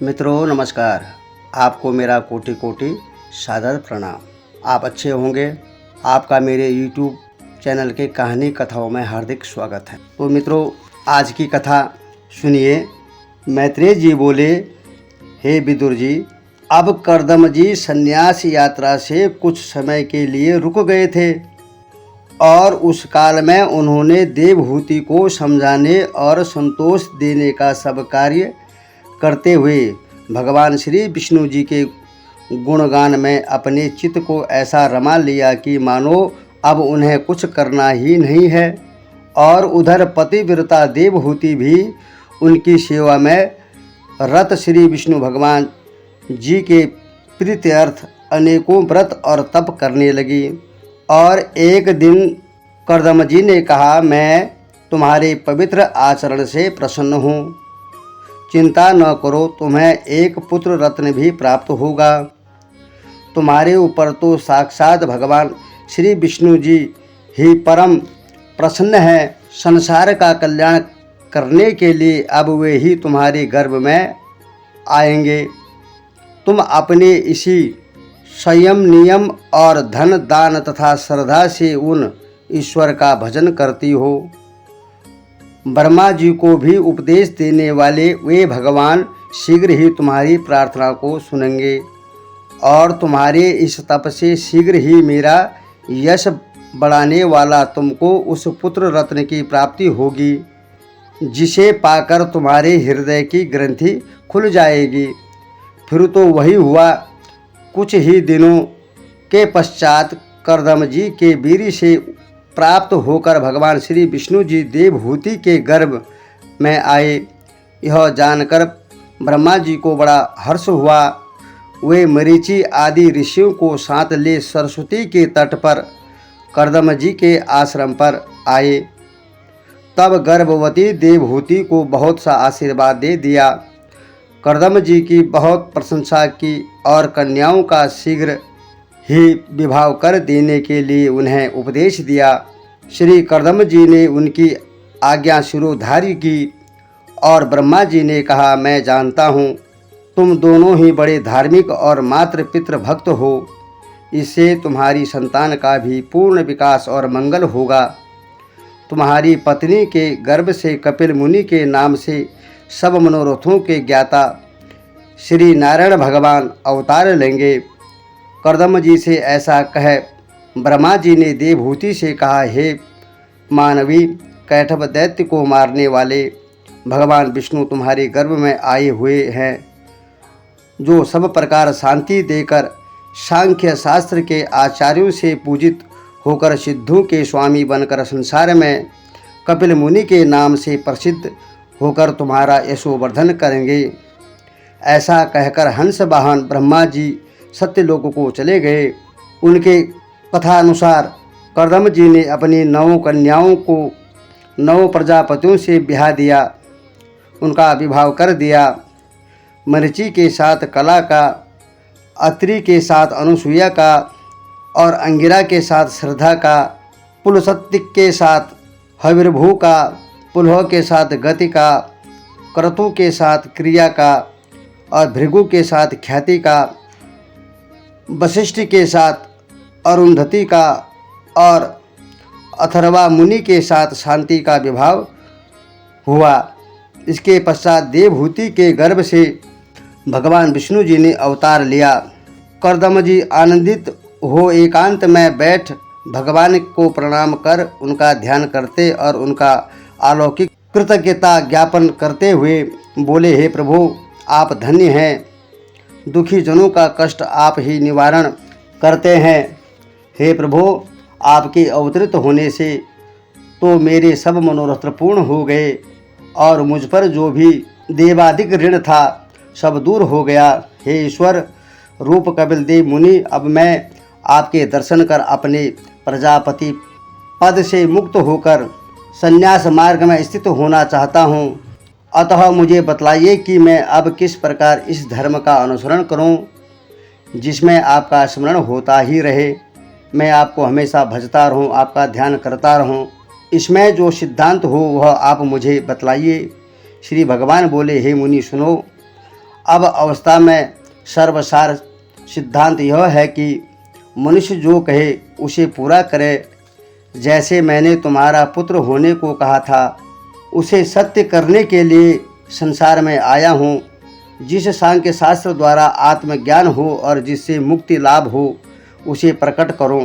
मित्रों नमस्कार। आपको मेरा कोटि कोटि सादर प्रणाम। आप अच्छे होंगे। आपका मेरे YouTube चैनल के कहानी कथाओं में हार्दिक स्वागत है। तो मित्रों, आज की कथा सुनिए। मैत्रेय जी बोले, हे विदुर जी, अब कर्दम जी संन्यास यात्रा से कुछ समय के लिए रुक गए थे और उस काल में उन्होंने देवहूति को समझाने और संतोष देने का सब कार्य करते हुए भगवान श्री विष्णु जी के गुणगान में अपने चित्त को ऐसा रमा लिया कि मानो अब उन्हें कुछ करना ही नहीं है। और उधर पतिव्रता देवहूति भी उनकी सेवा में रत श्री विष्णु भगवान जी के प्रीत्यर्थ अनेकों व्रत और तप करने लगी। और एक दिन कर्दम जी ने कहा, मैं तुम्हारे पवित्र आचरण से प्रसन्न हूँ। चिंता न करो, तुम्हें एक पुत्र रत्न भी प्राप्त होगा। तुम्हारे ऊपर तो साक्षात भगवान श्री विष्णु जी ही परम प्रसन्न हैं। संसार का कल्याण करने के लिए अब वे ही तुम्हारे गर्भ में आएंगे। तुम अपने इसी संयम नियम और धन दान तथा श्रद्धा से उन ईश्वर का भजन करती हो। ब्रह्मा जी को भी उपदेश देने वाले वे भगवान शीघ्र ही तुम्हारी प्रार्थना को सुनेंगे और तुम्हारे इस तप से शीघ्र ही मेरा यश बढ़ाने वाला तुमको उस पुत्र रत्न की प्राप्ति होगी, जिसे पाकर तुम्हारे हृदय की ग्रंथि खुल जाएगी। फिर तो वही हुआ। कुछ ही दिनों के पश्चात कर्दम जी के वीर्य से प्राप्त होकर भगवान श्री विष्णु जी देवहूति के गर्भ में आए। यह जानकर ब्रह्मा जी को बड़ा हर्ष हुआ। वे मरीचि आदि ऋषियों को साथ ले सरस्वती के तट पर कर्दम जी के आश्रम पर आए। तब गर्भवती देवहूति को बहुत सा आशीर्वाद दे दिया। कर्दम जी की बहुत प्रशंसा की और कन्याओं का शीघ्र ही विवाह कर देने के लिए उन्हें उपदेश दिया। श्री कर्दम जी ने उनकी आज्ञा शिरोधार्य की और ब्रह्मा जी ने कहा, मैं जानता हूँ तुम दोनों ही बड़े धार्मिक और मातृ पितृ भक्त हो। इससे तुम्हारी संतान का भी पूर्ण विकास और मंगल होगा। तुम्हारी पत्नी के गर्भ से कपिल मुनि के नाम से सब मनोरथों के ज्ञाता श्री नारायण भगवान अवतार लेंगे। कर्दम जी से ऐसा कह ब्रह्मा जी ने देवहूति से कहा, हे मानवी, कैटभ दैत्य को मारने वाले भगवान विष्णु तुम्हारे गर्भ में आए हुए हैं, जो सब प्रकार शांति देकर सांख्य शास्त्र के आचार्यों से पूजित होकर सिद्धों के स्वामी बनकर संसार में कपिल मुनि के नाम से प्रसिद्ध होकर तुम्हारा यशोवर्धन करेंगे। ऐसा कहकर हंस वाहन ब्रह्मा जी सत्यलोक को चले गए। उनके कथानुसार कर्दम जी ने अपनी 9 कन्याओं को 9 प्रजापतियों से ब्याह दिया, उनका विवाह कर दिया। मरीचि के साथ कला का, अत्रि के साथ अनुसुईया का और अंगिरा के साथ श्रद्धा का, पुलस्त्य के साथ हविर्भू का, पुलह के साथ गति का, क्रतु के साथ क्रिया का और भृगु के साथ ख्याति का, वशिष्ठ के साथ अरुंधति का और अथर्वा मुनि के साथ शांति का विवाह हुआ। इसके पश्चात देवहूति के गर्भ से भगवान विष्णु जी ने अवतार लिया। कर्दम जी आनंदित हो एकांत में बैठ भगवान को प्रणाम कर उनका ध्यान करते और उनका अलौकिक कृतज्ञता ज्ञापन करते हुए बोले, हे प्रभु, आप धन्य हैं। दुखी जनों का कष्ट आप ही निवारण करते हैं। हे प्रभु, आपके अवतरित होने से तो मेरे सब मनोरथ पूर्ण हो गए और मुझ पर जो भी देवाधिक ऋण था सब दूर हो गया। हे ईश्वर रूप कपिल देव मुनि, अब मैं आपके दर्शन कर अपने प्रजापति पद से मुक्त होकर संन्यास मार्ग में स्थित होना चाहता हूँ। अतः मुझे बतलाइए कि मैं अब किस प्रकार इस धर्म का अनुसरण करूँ जिसमें आपका स्मरण होता ही रहे। मैं आपको हमेशा भजता रहूँ, आपका ध्यान करता रहूँ। इसमें जो सिद्धांत हो वह आप मुझे बतलाइए। श्री भगवान बोले, हे मुनि सुनो, अब अवस्था में सर्वसार सिद्धांत यह है कि मनुष्य जो कहे उसे पूरा करे। जैसे मैंने तुम्हारा पुत्र होने को कहा था, उसे सत्य करने के लिए संसार में आया हूँ। जिस सांख्य शास्त्र द्वारा आत्मज्ञान हो और जिससे मुक्ति लाभ हो, उसे प्रकट करो।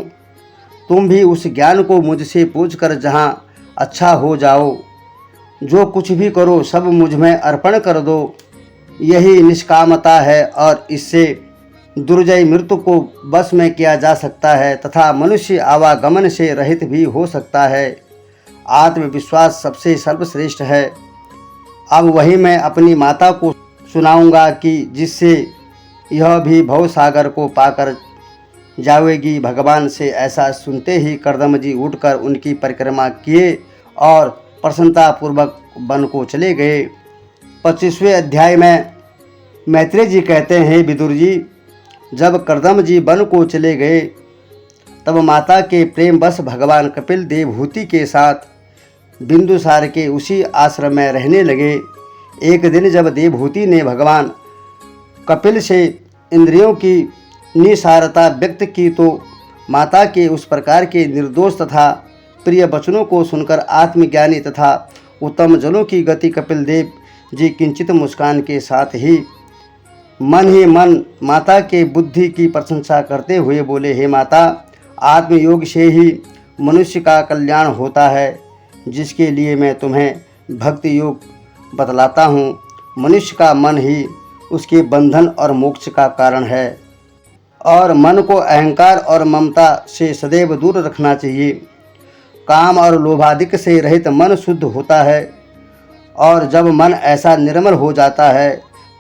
तुम भी उस ज्ञान को मुझसे पूछकर जहाँ अच्छा हो जाओ। जो कुछ भी करो सब मुझ में अर्पण कर दो। यही निष्कामता है और इससे दुर्जय मृत्यु को बस में किया जा सकता है तथा मनुष्य आवागमन से रहित भी हो सकता है। आत्मविश्वास सबसे सर्वश्रेष्ठ है। अब वही मैं अपनी माता को सुनाऊंगा कि जिससे यह भी भवसागर को पाकर जावेगी। भगवान से ऐसा सुनते ही कर्दम जी उठकर उनकी परिक्रमा किए और प्रसन्नतापूर्वक वन को चले गए। 25वें अध्याय में मैत्रेय जी कहते हैं, विदुर जी, जब कर्दम जी वन को चले गए तब माता के प्रेम बस भगवान कपिल देवहूति के साथ बिंदुसार के उसी आश्रम में रहने लगे। एक दिन जब देवहूति ने भगवान कपिल से इंद्रियों की निसारता व्यक्त की तो माता के उस प्रकार के निर्दोष तथा प्रिय वचनों को सुनकर आत्मज्ञानी तथा उत्तम जनों की गति कपिल देव जी किंचित मुस्कान के साथ ही मन माता के बुद्धि की प्रशंसा करते हुए बोले, हे माता, आत्मयोग से ही मनुष्य का कल्याण होता है, जिसके लिए मैं तुम्हें भक्ति योग बतलाता हूँ। मनुष्य का मन ही उसके बंधन और मोक्ष का कारण है और मन को अहंकार और ममता से सदैव दूर रखना चाहिए। काम और लोभादिक से रहित मन शुद्ध होता है और जब मन ऐसा निर्मल हो जाता है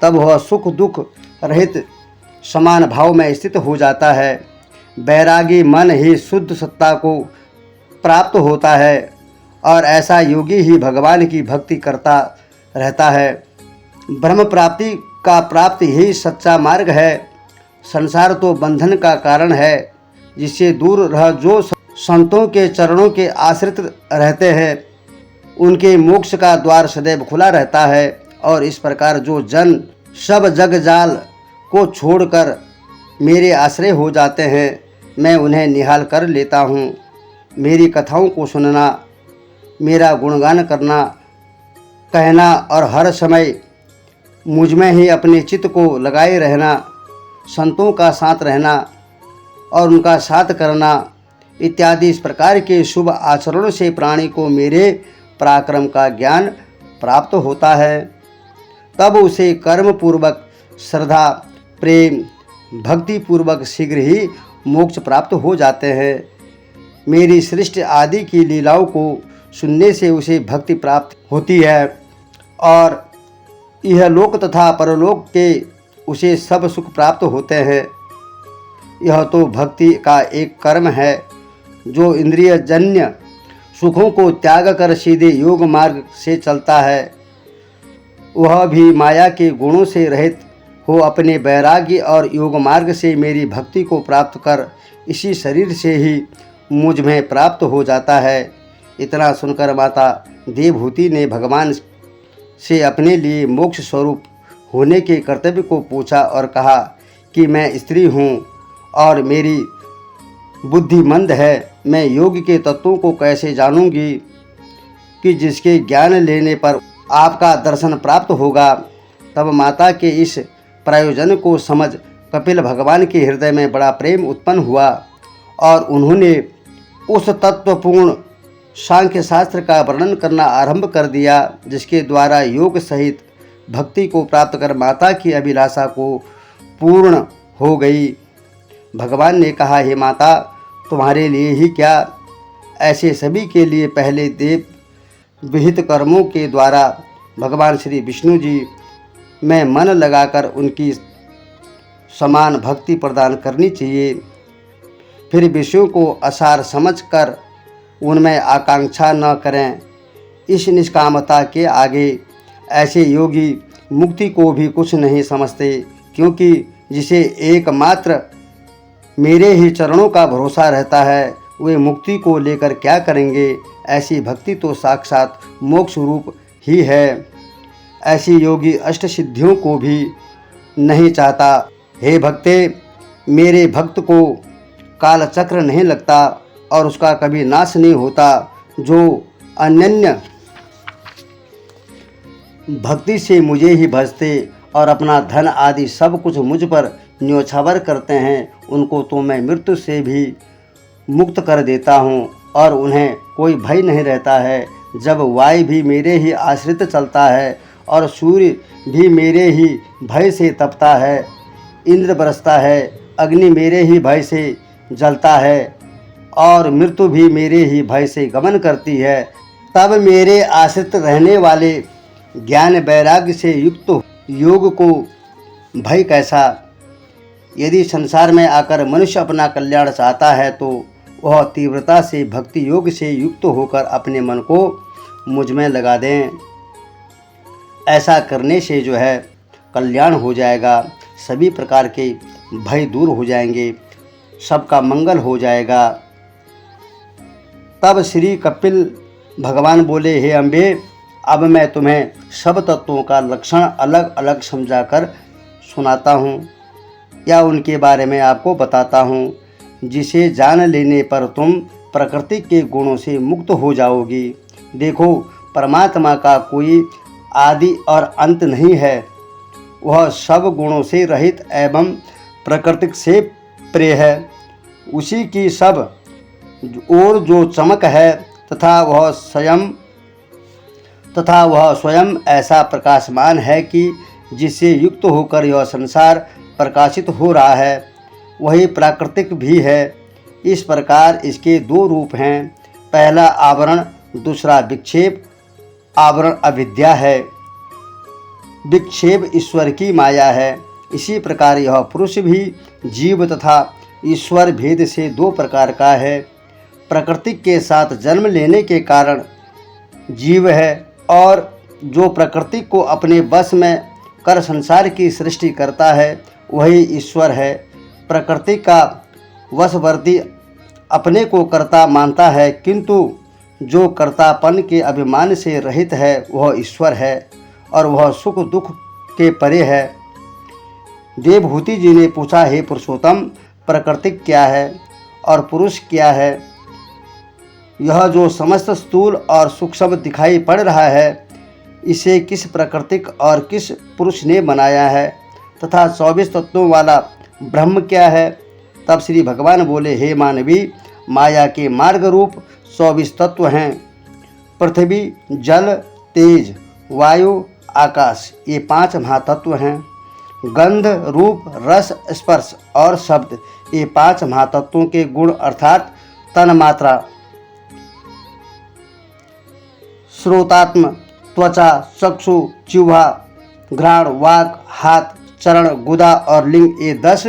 तब वह सुख दुख रहित समान भाव में स्थित हो जाता है। बैरागी मन ही शुद्ध सत्ता को प्राप्त होता है और ऐसा योगी ही भगवान की भक्ति करता रहता है। ब्रह्म प्राप्ति का प्राप्त यही सच्चा मार्ग है। संसार तो बंधन का कारण है, जिससे दूर रह जो संतों के चरणों के आश्रित रहते हैं उनके मोक्ष का द्वार सदैव खुला रहता है। और इस प्रकार जो जन सब जग जाल को छोड़कर मेरे आश्रय हो जाते हैं, मैं उन्हें निहाल कर लेता हूँ। मेरी कथाओं को सुनना, मेरा गुणगान करना, कहना और हर समय मुझ में ही अपने चित्त को लगाए रहना, संतों का साथ रहना और उनका साथ करना इत्यादि इस प्रकार के शुभ आचरण से प्राणी को मेरे पराक्रम का ज्ञान प्राप्त होता है। तब उसे कर्म पूर्वक, श्रद्धा, प्रेम, भक्ति पूर्वक शीघ्र ही मोक्ष प्राप्त हो जाते हैं। मेरी सृष्टि आदि की लीलाओं को सुनने से उसे भक्ति प्राप्त होती है और यह लोक तथा परलोक के उसे सब सुख प्राप्त होते हैं। यह तो भक्ति का एक कर्म है जो इंद्रिय जन्य सुखों को त्याग कर सीधे योग मार्ग से चलता है। वह भी माया के गुणों से रहित हो अपने वैराग्य और योग मार्ग से मेरी भक्ति को प्राप्त कर इसी शरीर से ही मुझ में प्राप्त हो जाता है। इतना सुनकर माता देवहूति ने भगवान से अपने लिए मोक्ष स्वरूप होने के कर्तव्य को पूछा और कहा कि मैं स्त्री हूँ और मेरी बुद्धि मंद है। मैं योग के तत्वों को कैसे जानूंगी कि जिसके ज्ञान लेने पर आपका दर्शन प्राप्त होगा। तब माता के इस प्रयोजन को समझ कपिल भगवान के हृदय में बड़ा प्रेम उत्पन्न हुआ और उन्होंने उस तत्वपूर्ण सांख्य शास्त्र का वर्णन करना आरंभ कर दिया, जिसके द्वारा योग सहित भक्ति को प्राप्त कर माता की अभिलाषा को पूर्ण हो गई। भगवान ने कहा, हे माता, तुम्हारे लिए ही क्या, ऐसे सभी के लिए पहले देव विहित कर्मों के द्वारा भगवान श्री विष्णु जी में मन लगाकर उनकी समान भक्ति प्रदान करनी चाहिए। फिर विषयों को असार समझकर उनमें आकांक्षा न करें। इस निष्कामता के आगे ऐसे योगी मुक्ति को भी कुछ नहीं समझते, क्योंकि जिसे एकमात्र मेरे ही चरणों का भरोसा रहता है वे मुक्ति को लेकर क्या करेंगे। ऐसी भक्ति तो साक्षात मोक्ष रूप ही है। ऐसी योगी अष्ट सिद्धियों को भी नहीं चाहता। हे भक्ते, मेरे भक्त को काल चक्र नहीं लगता और उसका कभी नाश नहीं होता। जो अनन्य भक्ति से मुझे ही भजते और अपना धन आदि सब कुछ मुझ पर न्योछावर करते हैं, उनको तो मैं मृत्यु से भी मुक्त कर देता हूँ और उन्हें कोई भय नहीं रहता है। जब वायु भी मेरे ही आश्रित चलता है और सूर्य भी मेरे ही भय से तपता है, इंद्र बरसता है, अग्नि मेरे ही भय से जलता है और मृत्यु भी मेरे ही भय से गमन करती है, तब मेरे आश्रित रहने वाले ज्ञान वैराग्य से युक्त योग को भय कैसा। यदि संसार में आकर मनुष्य अपना कल्याण चाहता है तो वह तीव्रता से भक्ति योग से युक्त होकर अपने मन को मुझ में लगा दें। ऐसा करने से जो है कल्याण हो जाएगा, सभी प्रकार के भय दूर हो जाएंगे, सबका मंगल हो जाएगा। तब श्री कपिल भगवान बोले, हे अम्बे, अब मैं तुम्हें सब तत्वों का लक्षण अलग अलग समझाकर सुनाता हूँ या उनके बारे में आपको बताता हूँ, जिसे जान लेने पर तुम प्रकृति के गुणों से मुक्त हो जाओगी। देखो, परमात्मा का कोई आदि और अंत नहीं है, वह सब गुणों से रहित एवं प्रकृति से प्रिय है। उसी की सब और जो चमक है तथा वह स्वयं ऐसा प्रकाशमान है कि जिससे युक्त होकर यह संसार प्रकाशित हो रहा है, वही प्राकृतिक भी है। इस प्रकार इसके दो रूप हैं, पहला आवरण, दूसरा विक्षेप। आवरण अविद्या है, विक्षेप ईश्वर की माया है। इसी प्रकार यह पुरुष भी जीव तथा ईश्वर भेद से दो प्रकार का है। प्रकृति के साथ जन्म लेने के कारण जीव है और जो प्रकृति को अपने वश में कर संसार की सृष्टि करता है वही ईश्वर है। प्रकृति का वशवर्ती अपने को कर्ता मानता है, किंतु जो कर्तापन के अभिमान से रहित है वह ईश्वर है और वह सुख दुख के परे है। देवहूति जी ने पूछा, हे पुरुषोत्तम, प्रकृति क्या है और पुरुष क्या है? यह जो समस्त स्थूल और सूक्ष्म दिखाई पड़ रहा है, इसे किस प्राकृतिक और किस पुरुष ने बनाया है तथा 24 तत्वों वाला ब्रह्म क्या है? तब श्री भगवान बोले, हे मानवी, माया के मार्ग रूप 24 तत्व हैं। पृथ्वी, जल, तेज, वायु, आकाश, ये 5 महातत्व हैं। गंध, रूप, रस, स्पर्श और शब्द, ये 5 महातत्वों के गुण अर्थात तन्मात्रा, श्रोतात्म, त्वचा, चक्षु, जिह्वा, घ्राण, वाक, हाथ, चरण, गुदा और लिंग, ये 10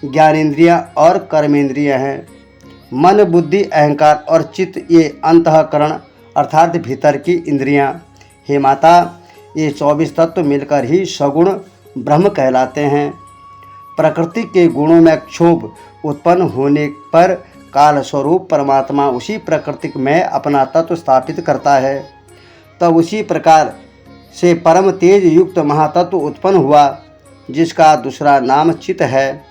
ज्ञानेंद्रियां और कर्मेंद्रियां हैं। मन, बुद्धि, अहंकार और चित्त, ये अंतःकरण अर्थात भीतर की इंद्रियां। हे माता, ये 24 तत्व मिलकर ही सगुण ब्रह्म कहलाते हैं। प्रकृति के गुणों में क्षोभ उत्पन्न होने पर काल स्वरूप परमात्मा उसी प्रकृति में अपना तत्व स्थापित करता है। तब उसी प्रकार से परम तेज युक्त महातत्व उत्पन्न हुआ, जिसका दूसरा नाम चित्त है।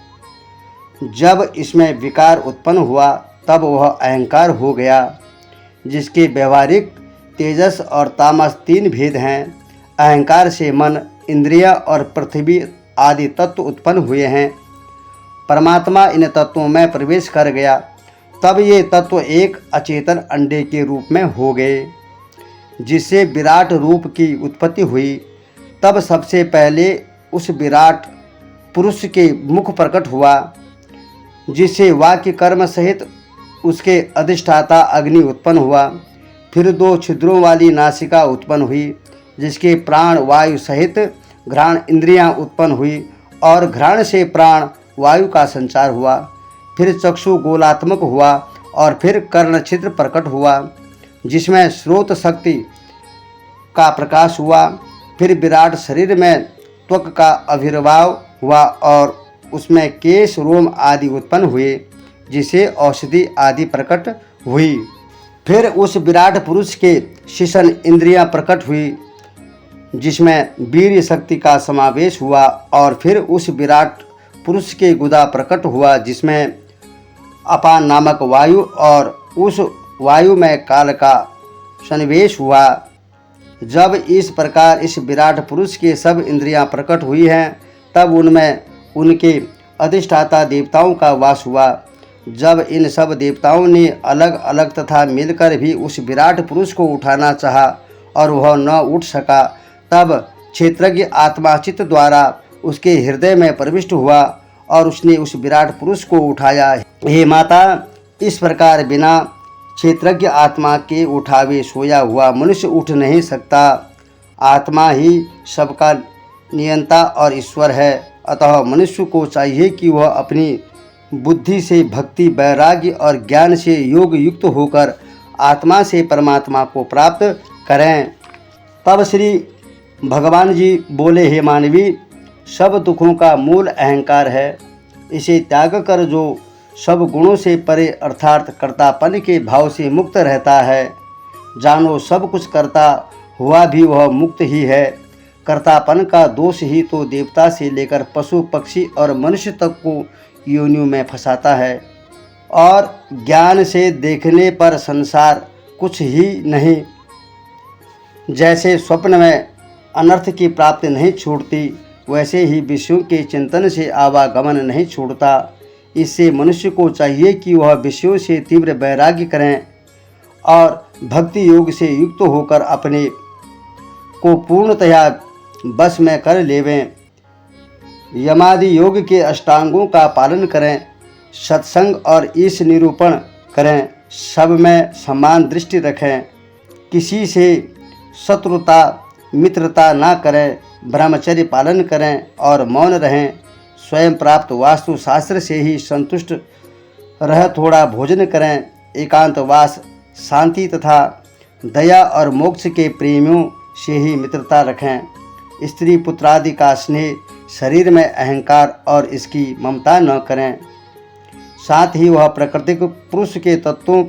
जब इसमें विकार उत्पन्न हुआ तब वह अहंकार हो गया, जिसके व्यवहारिक तेजस और तामस 3 भेद हैं। अहंकार से मन, इंद्रिय और पृथ्वी आदि तत्व उत्पन्न हुए हैं। परमात्मा इन तत्वों में प्रवेश कर गया, तब ये तत्व एक अचेतन अंडे के रूप में हो गए, जिससे विराट रूप की उत्पत्ति हुई। तब सबसे पहले उस विराट पुरुष के मुख प्रकट हुआ, जिससे वाक्य कर्म सहित उसके अधिष्ठाता अग्नि उत्पन्न हुआ। फिर 2 छिद्रों वाली नासिका उत्पन्न हुई, जिसके प्राण वायु सहित घ्राण इंद्रियां उत्पन्न हुई और घ्राण से प्राण वायु का संचार हुआ। फिर चक्षु गोलात्मक हुआ और फिर कर्ण छिद्र प्रकट हुआ, जिसमें स्रोत शक्ति का प्रकाश हुआ। फिर विराट शरीर में त्वक का आविर्भाव हुआ और उसमें केश, रोम आदि उत्पन्न हुए, जिसे औषधि आदि प्रकट हुई। फिर उस विराट पुरुष के शिशन इंद्रियां प्रकट हुई, जिसमें वीर शक्ति का समावेश हुआ और फिर उस विराट पुरुष के गुदा प्रकट हुआ जिसमें अपान नामक वायु और उस वायु में काल का सन्निवेश हुआ। जब इस प्रकार इस विराट पुरुष के सब इंद्रियां प्रकट हुई हैं तब उनमें उनके अधिष्ठाता देवताओं का वास हुआ। जब इन सब देवताओं ने अलग अलग तथा मिलकर भी उस विराट पुरुष को उठाना चाहा और वह न उठ सका, तब क्षेत्रज्ञ आत्मा चित्त द्वारा उसके हृदय में प्रविष्ट हुआ और उसने उस विराट पुरुष को उठाया। हे माता, इस प्रकार बिना क्षेत्रज्ञ आत्मा के उठावे सोया हुआ मनुष्य उठ नहीं सकता। आत्मा ही सबका नियंता और ईश्वर है। अतः मनुष्य को चाहिए कि वह अपनी बुद्धि से भक्ति, वैराग्य और ज्ञान से योग युक्त होकर आत्मा से परमात्मा को प्राप्त करें। तब श्री भगवान जी बोले, हे मानवी, सब दुखों का मूल अहंकार है। इसे त्याग कर जो सब गुणों से परे अर्थात कर्तापन के भाव से मुक्त रहता है, जानो सब कुछ करता हुआ भी वह मुक्त ही है। कर्तापन का दोष ही तो देवता से लेकर पशु पक्षी और मनुष्य तक को योनियों में फंसाता है। और ज्ञान से देखने पर संसार कुछ ही नहीं। जैसे स्वप्न में अनर्थ की प्राप्ति नहीं छूटती, वैसे ही विषयों के चिंतन से आवागमन नहीं छूटता। इससे मनुष्य को चाहिए कि वह विषयों से तीव्र वैराग्य करें और भक्ति योग से युक्त होकर अपने को पूर्णतया बस में कर लेवें। यमादि योग के अष्टांगों का पालन करें, सत्संग और ईश निरूपण करें, सब में समान दृष्टि रखें, किसी से शत्रुता मित्रता ना करें, ब्रह्मचर्य पालन करें और मौन रहें। स्वयं प्राप्त वास्तु शास्त्र से ही संतुष्ट रह थोड़ा भोजन करें। एकांतवास, शांति तथा दया और मोक्ष के प्रेमियों से ही मित्रता रखें। स्त्री पुत्रादि का स्नेह, शरीर में अहंकार और इसकी ममता न करें। साथ ही वह प्राकृतिक पुरुष के तत्वों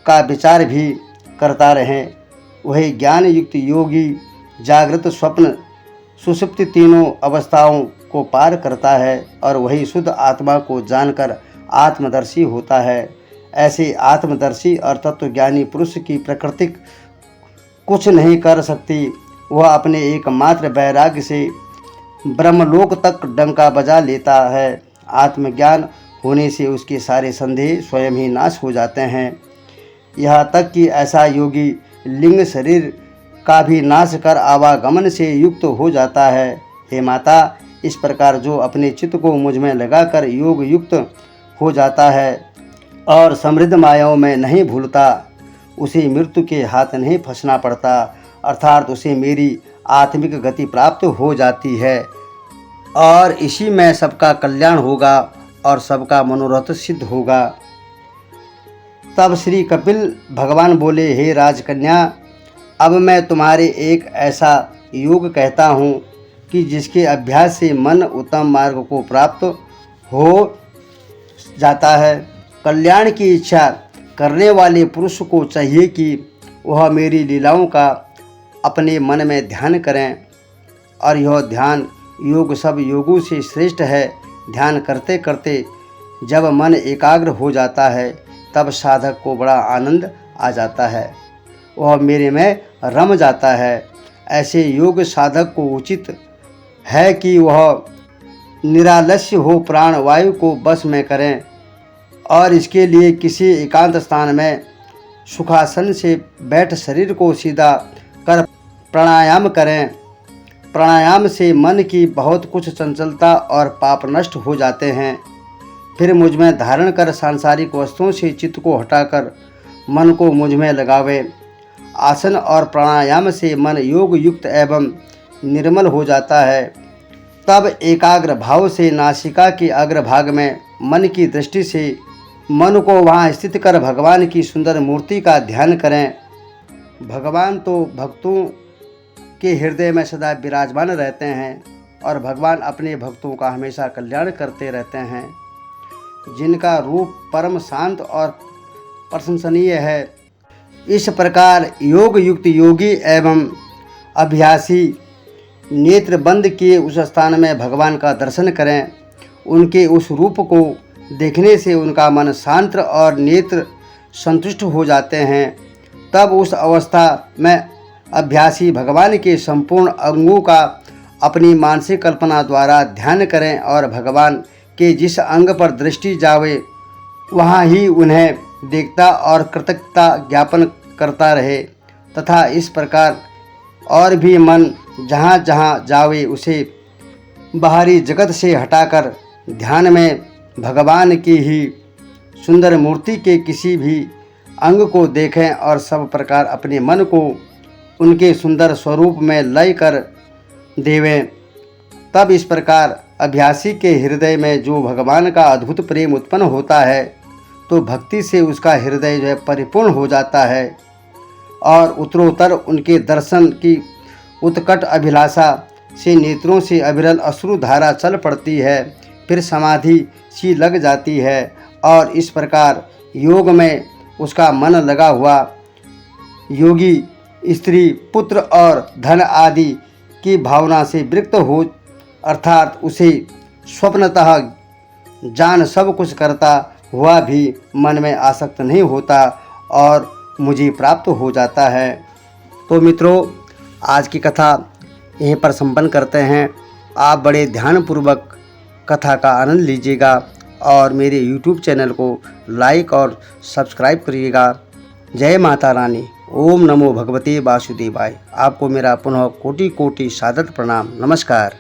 का विचार भी करता रहें। वही ज्ञान युक्त योगी जागृत, स्वप्न, सुषुप्ति तीनों अवस्थाओं को पार करता है और वही शुद्ध आत्मा को जानकर आत्मदर्शी होता है। ऐसे आत्मदर्शी और तत्वज्ञानी पुरुष की प्रकृति कुछ नहीं कर सकती। वह अपने एकमात्र वैराग्य से ब्रह्मलोक तक डंका बजा लेता है। आत्मज्ञान होने से उसके सारे संदेह स्वयं ही नाश हो जाते हैं। यहाँ तक कि ऐसा योगी लिंग शरीर का भी नाश कर आवागमन से युक्त हो जाता है। हे माता, इस प्रकार जो अपने चित्त को मुझ में लगाकर योग युक्त हो जाता है और समृद्ध मायाओं में नहीं भूलता, उसे मृत्यु के हाथ नहीं फंसना पड़ता, अर्थात उसे मेरी आत्मिक गति प्राप्त हो जाती है और इसी में सबका कल्याण होगा और सबका मनोरथ सिद्ध होगा। तब श्री कपिल भगवान बोले, हे राजकन्या, अब मैं तुम्हारे एक ऐसा योग कहता हूँ कि जिसके अभ्यास से मन उत्तम मार्ग को प्राप्त हो जाता है। कल्याण की इच्छा करने वाले पुरुष को चाहिए कि वह मेरी लीलाओं का अपने मन में ध्यान करें और यह ध्यान योग सब योगों से श्रेष्ठ है। ध्यान करते करते जब मन एकाग्र हो जाता है तब साधक को बड़ा आनंद आ जाता है, वह मेरे में रम जाता है। ऐसे योग साधक को उचित है कि वह निरालस्य हो, प्राण वायु को बस में करें और इसके लिए किसी एकांत स्थान में सुखासन से बैठ शरीर को सीधा कर प्राणायाम करें। प्राणायाम से मन की बहुत कुछ चंचलता और पाप नष्ट हो जाते हैं। फिर मुझ में धारण कर सांसारिक वस्तुओं से चित्त को हटाकर मन को मुझ में लगावे। आसन और प्राणायाम से मन योग युक्त एवं निर्मल हो जाता है। तब एकाग्र भाव से नासिका के अग्रभाग में मन की दृष्टि से मन को वहाँ स्थित कर भगवान की सुंदर मूर्ति का ध्यान करें। भगवान तो भक्तों के हृदय में सदा विराजमान रहते हैं और भगवान अपने भक्तों का हमेशा कल्याण करते रहते हैं, जिनका रूप परम शांत और प्रशंसनीय है। इस प्रकार योग युक्त योगी एवं अभ्यासी नेत्र बंद किए उस स्थान में भगवान का दर्शन करें। उनके उस रूप को देखने से उनका मन शांत और नेत्र संतुष्ट हो जाते हैं। तब उस अवस्था में अभ्यासी भगवान के संपूर्ण अंगों का अपनी मानसिक कल्पना द्वारा ध्यान करें और भगवान के जिस अंग पर दृष्टि जावे वहाँ ही उन्हें देखता और कृतज्ञता ज्ञापन करता रहे तथा इस प्रकार और भी मन जहाँ जहाँ जावे उसे बाहरी जगत से हटाकर ध्यान में भगवान की ही सुंदर मूर्ति के किसी भी अंग को देखें और सब प्रकार अपने मन को उनके सुंदर स्वरूप में लय कर देवें। तब इस प्रकार अभ्यासी के हृदय में जो भगवान का अद्भुत प्रेम उत्पन्न होता है तो भक्ति से उसका हृदय जो है परिपूर्ण हो जाता है और उत्तरोत्तर उनके दर्शन की उत्कट अभिलाषा से नेत्रों से अविरल अश्रु धारा चल पड़ती है। फिर समाधि सी लग जाती है और इस प्रकार योग में उसका मन लगा हुआ योगी स्त्री पुत्र और धन आदि की भावना से विरक्त हो अर्थात उसे स्वप्नतः जान सब कुछ करता हुआ भी मन में आसक्त नहीं होता और मुझे प्राप्त हो जाता है। तो मित्रों, आज की कथा यहीं पर संपन्न करते हैं। आप बड़े ध्यानपूर्वक कथा का आनंद लीजिएगा और मेरे YouTube चैनल को लाइक और सब्सक्राइब करिएगा। जय माता रानी। ओम नमो भगवते वासुदेवाय। आपको मेरा पुनः कोटि कोटि सादर प्रणाम। नमस्कार।